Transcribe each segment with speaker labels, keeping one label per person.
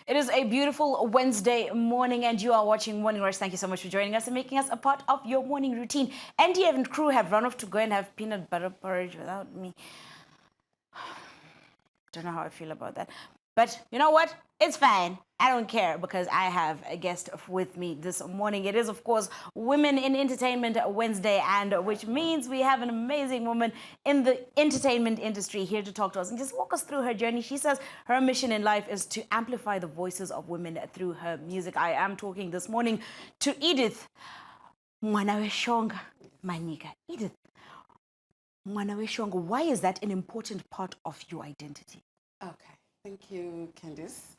Speaker 1: It is a beautiful Wednesday morning and you are watching Morning Rush. Thank you so much for joining us and making us a part of your morning routine. Andy and crew have run off to go and have peanut butter porridge without me. Don't know how I feel about that. But you know what? It's fine. I don't care because I have a guest with me this morning. It is, of course, Women in Entertainment Wednesday, and which means we have an amazing woman in the entertainment industry here to talk to us and just walk us through her journey. She says her mission in life is to amplify the voices of women through her music. I am talking this morning to Edith Mwana Weshonga. Manika. Edith Mwana Weshonga, why is that an important part of your identity?
Speaker 2: Okay. Thank you, Candice.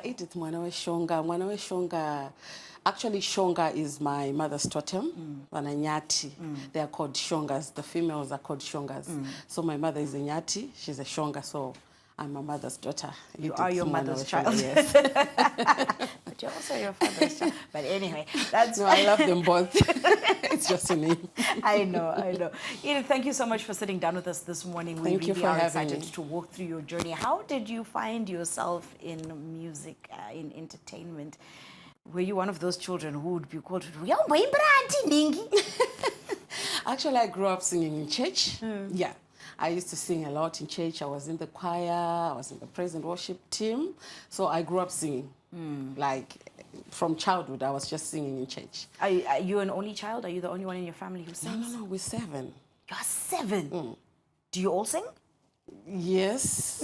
Speaker 2: Edith Mwana Weshonga. Mwana Weshonga, actually Shonga is my mother's totem, Wananyati. They are called Shongas. The females are called Shongas. So my mother is a Nyati, she's a Shonga, so I'm my mother's daughter.
Speaker 1: You
Speaker 2: Edith
Speaker 1: are your
Speaker 2: Mwana
Speaker 1: mother's
Speaker 2: Weshonga,
Speaker 1: child.
Speaker 2: yes.
Speaker 1: But you're also your father's child. But anyway, that's
Speaker 2: No, I love them both. It's just a name.
Speaker 1: I know. Edith, thank you so much for sitting down with us this morning. We
Speaker 2: Thank you
Speaker 1: really
Speaker 2: for
Speaker 1: are
Speaker 2: having
Speaker 1: excited
Speaker 2: me.
Speaker 1: to walk through your journey. How did you find yourself in music, in entertainment? Were you one of those children who would be called,
Speaker 2: Actually, I grew up singing in church. Yeah. I used to sing a lot in church. I was in the choir. I was in the praise and worship team. So I grew up singing. Like, from childhood, I was just singing in church.
Speaker 1: Are you an only child? Are you the only one in your family who sings?
Speaker 2: No, we're 7.
Speaker 1: You're 7? Do you all sing?
Speaker 2: Yes.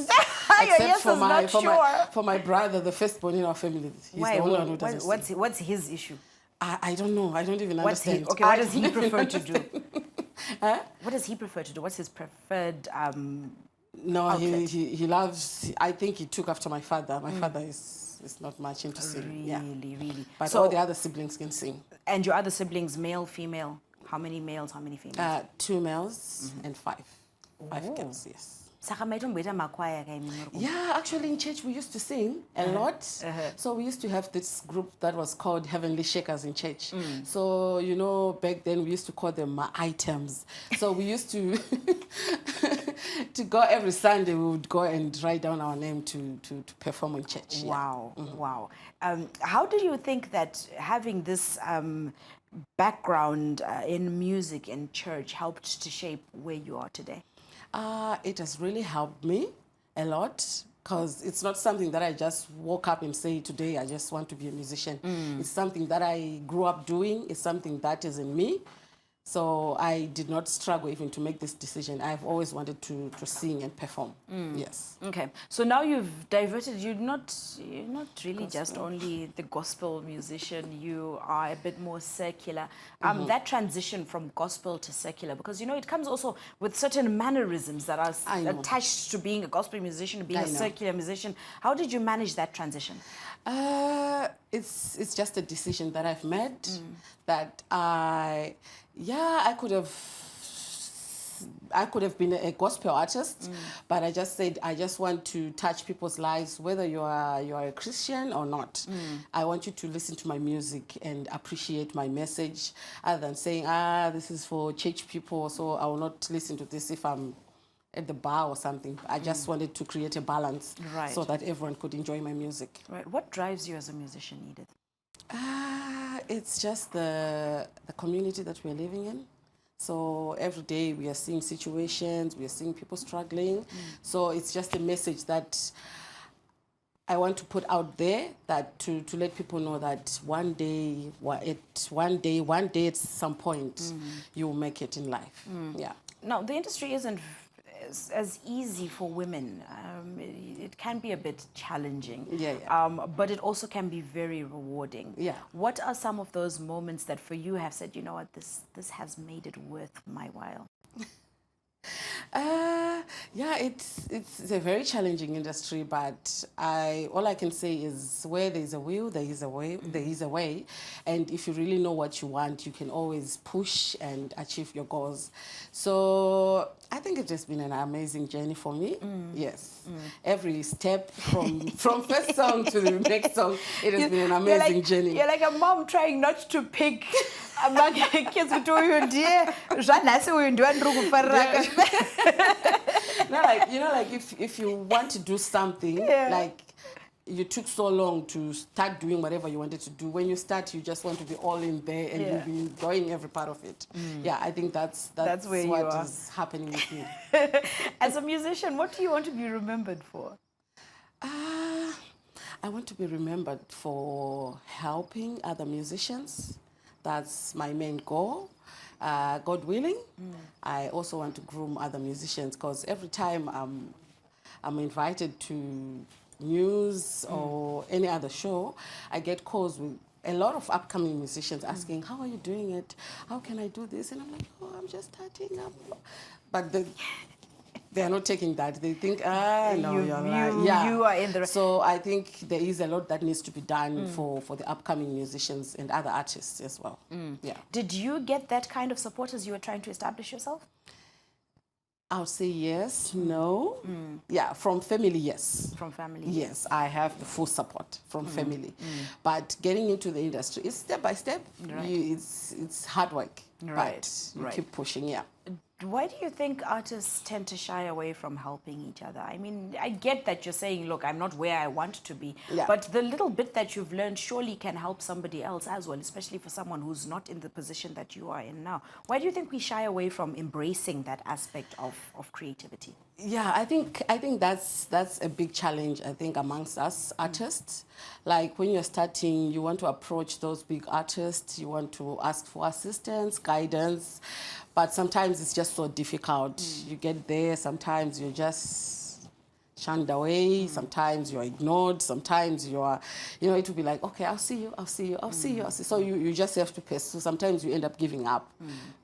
Speaker 1: Yes
Speaker 2: for
Speaker 1: is not sure.
Speaker 2: for my brother, the firstborn in our family. He's
Speaker 1: Why?
Speaker 2: the only one who doesn't sing.
Speaker 1: What's his issue?
Speaker 2: I don't know. I don't even
Speaker 1: What's he,
Speaker 2: understand.
Speaker 1: okay, what does he prefer to do?
Speaker 2: Huh?
Speaker 1: What does he prefer to do? What's his preferred
Speaker 2: No,
Speaker 1: outlet?
Speaker 2: he loves, I think he took after my father. My father is not much into singing. Yeah.
Speaker 1: Really.
Speaker 2: But
Speaker 1: So,
Speaker 2: all the other siblings can sing.
Speaker 1: and your other siblings, male, female? How many males, how many females?
Speaker 2: 2 males and 5. 5 girls, yes. Yeah, actually in church we used to sing a lot. So we used to have this group that was called Heavenly Shakers in church. So, you know, back then we used to call them items. So we used to to go every Sunday, we would go and write down our name to perform in church.
Speaker 1: Wow, wow. How do you think that having this background in music and church helped to shape where you are today?
Speaker 2: It has really helped me a lot because it's not something that I just woke up and say, today I just want to be a musician. It's something that I grew up doing. It's something that is in me. So I did not struggle even to make this decision. I've always wanted to sing and perform. Yes.
Speaker 1: Okay. So now you've diverted. You're not really just only the gospel musician. You are a bit more secular. That transition from gospel to secular, because you know it comes also with certain mannerisms that are attached to being a gospel musician, being a secular musician. How did you manage that transition?
Speaker 2: It's just a decision that I've made that I could have been a gospel artist, but I just said I just want to touch people's lives, whether you are a Christian or not. I want you to listen to my music and appreciate my message, other than saying, this is for church people, so I will not listen to this if I'm at the bar or something. I just wanted to create a balance so that everyone could enjoy my music.
Speaker 1: Right. What drives you as a musician, Edith?
Speaker 2: It's just the community that we're living in. So every day we are seeing situations, we are seeing people struggling. So it's just a message that I want to put out there, that to let people know that one day at some point, you'll make it in life. Yeah.
Speaker 1: Now, the industry isn't as easy for women. It can be a bit challenging, but it also can be very rewarding.
Speaker 2: Yeah.
Speaker 1: What are some of those moments that for you have said, you know what, this has made it worth my while?
Speaker 2: It's a very challenging industry, but all I can say is where there is a will, there is a way. There is a way, and if you really know what you want, you can always push and achieve your goals. So I think it has been an amazing journey for me. Yes, every step from first song to the next song, it has been an amazing journey.
Speaker 1: You're like a mom trying not to pick among kids who do you dear.
Speaker 2: No, like, you know, like if you want to do something, like you took so long to start doing whatever you wanted to do. When you start, you just want to be all in there and you'll be enjoying every part of it. Yeah, I think that's
Speaker 1: where you
Speaker 2: what
Speaker 1: are.
Speaker 2: is happening with me.
Speaker 1: As a musician, what do you want to be remembered for?
Speaker 2: I want to be remembered for helping other musicians. That's my main goal. God willing, I also want to groom other musicians, because every time I'm invited to news or any other show, I get calls with a lot of upcoming musicians asking, how are you doing it? How can I do this? And I'm like, oh, I'm just starting up. But they are not taking that. They think, no, you're right. Yeah.
Speaker 1: You are in the...
Speaker 2: So I think there is a lot that needs to be done for the upcoming musicians and other artists as well. Yeah.
Speaker 1: Did you get that kind of support as you were trying to establish yourself?
Speaker 2: I would say yes, no. Yeah, from family, yes.
Speaker 1: From family?
Speaker 2: Yes, I have the full support from family. But getting into the industry is step by step.
Speaker 1: Right.
Speaker 2: It's hard work.
Speaker 1: Right.
Speaker 2: But you keep pushing, yeah.
Speaker 1: Why do you think artists tend to shy away from helping each other? I mean, I get that you're saying, look, I'm not where I want to be.
Speaker 2: Yeah.
Speaker 1: But the little bit that you've learned surely can help somebody else as well, especially for someone who's not in the position that you are in now. Why do you think we shy away from embracing that aspect of creativity?
Speaker 2: Yeah, I think that's a big challenge, I think, amongst us artists. Like when you're starting, you want to approach those big artists, you want to ask for assistance, guidance, but sometimes it's just so difficult. You get there, sometimes you're just shunned away, sometimes you're ignored, sometimes you're, it will be like, okay, I'll see you. So you just have to pursue. Sometimes you end up giving up,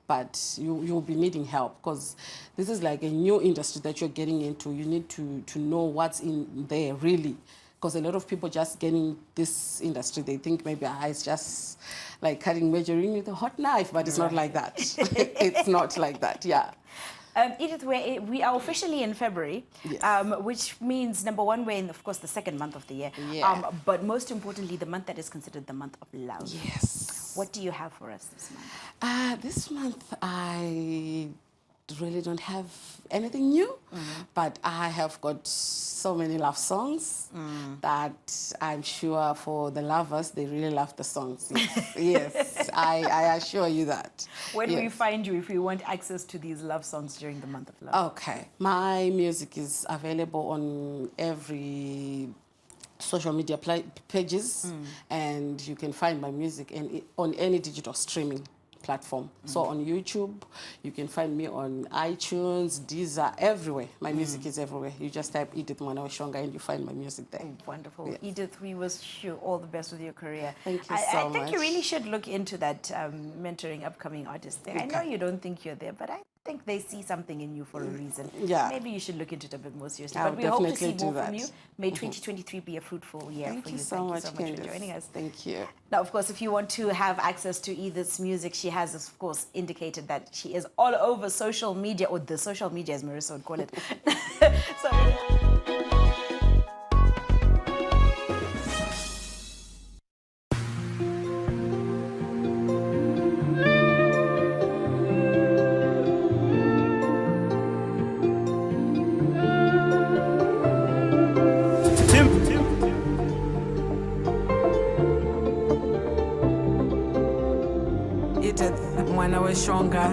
Speaker 2: but you'll be needing help, because this is like a new industry that you're getting into. You need to know what's in there really, because a lot of people just getting this industry, they think maybe it's just like cutting margarine with a hot knife, but it's not like that. It's not like that, yeah.
Speaker 1: Edith, we are officially in February,
Speaker 2: Yes.
Speaker 1: Which means, number one, we're in, of course, the second month of the year.
Speaker 2: Yeah.
Speaker 1: But most importantly, the month that is considered the month of love.
Speaker 2: Yes.
Speaker 1: What do you have for us this month?
Speaker 2: This month, I really don't have anything new, but I have got so many love songs that I'm sure for the lovers, they really love the songs. Yes, yes, I assure you that.
Speaker 1: Where do we find you if we want access to these love songs during the month of love?
Speaker 2: Okay, my music is available on every social media pages, and you can find my music on any digital streaming platform. So on YouTube, you can find me on iTunes, Deezer, everywhere. My music is everywhere. You just type Edith Mwana Weshonga and you find my music there.
Speaker 1: Wonderful.
Speaker 2: Yes.
Speaker 1: Edith, we wish you all the best with your career.
Speaker 2: Thank you so
Speaker 1: I think
Speaker 2: much.
Speaker 1: you really should look into that mentoring upcoming artists thing. I know you don't think you're there, but I think they see something in you for a reason.
Speaker 2: Yeah.
Speaker 1: Maybe you should look into it a bit more seriously.
Speaker 2: I'll
Speaker 1: But we hope to see
Speaker 2: definitely
Speaker 1: more
Speaker 2: do
Speaker 1: from
Speaker 2: that.
Speaker 1: you. May 2023 be a fruitful year
Speaker 2: Thank
Speaker 1: for
Speaker 2: you
Speaker 1: you.
Speaker 2: so
Speaker 1: Thank
Speaker 2: much,
Speaker 1: you so much
Speaker 2: Candice.
Speaker 1: for joining us.
Speaker 2: Thank you.
Speaker 1: Now, of course, if you want to have access to Edith's music, she has, of course, indicated that she is all over social media, or the social media, as Marissa would call it.
Speaker 3: Edith Mwana Weshonga.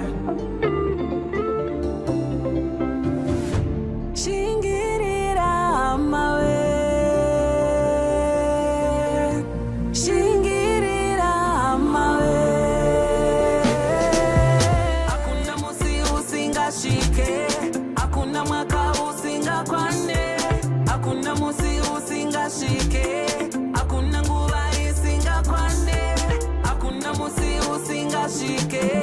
Speaker 3: Shingirira mawe, shingirira mawe. Hakuna musi usingashike, hakuna mwaka usingakwane, hakuna musi usingashike, hakuna nguva isingakwane, hakuna musi usingashike.